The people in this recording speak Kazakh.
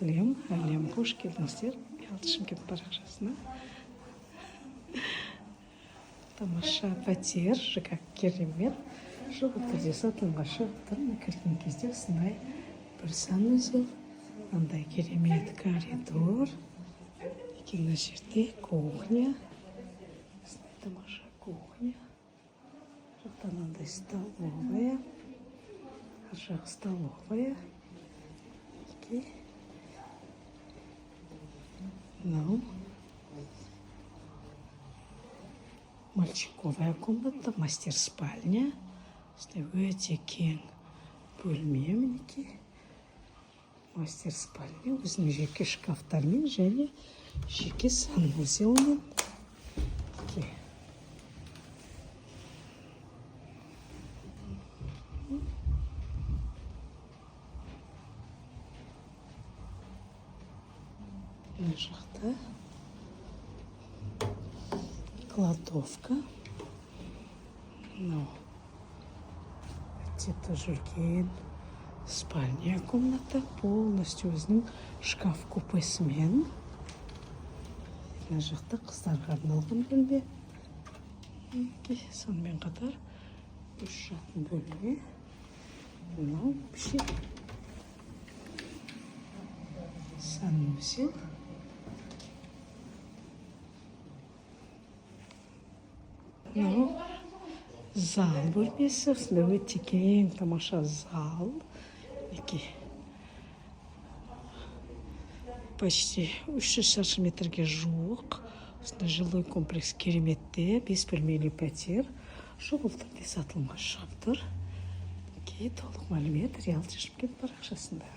Әлем, қош келдіңіздер. Ялты Шымкент парақшасына. Тамаша пәтер, как керемет. Жылытырде сатылымға шығыптыр. Кірген кезде осындай бір санузел, андай керемет коридор. Мына жерде кухня. Тамаша кухня. Жақтан андай столовая. Ар жағы столовая. Ну, мальчиковая комната, мастер-спальня. Өте кең бөлме мінекей. Мастер-спальня. Өзінің жеке шкафтармен және жеке санузелмен. Мына жақта кладовка. Мынау өте жүрген спальня комната, полностью өзінің шкаф купесімен. Мына жақта қыздарға арналған бөлме. Сонымен қатар үш жатын бөлме. Мынау вообще санузел. Мынау зал бөлмесі. Өте кең тамаша зал. Почти 300 шаршы метрге жуық. Осында жилой комплекс кереметте. 5 бөлмелі пәтер. Шұғыл түрде сатылымға шығып тұр. Толық мәлімет Ялты Шымкент парақшасында.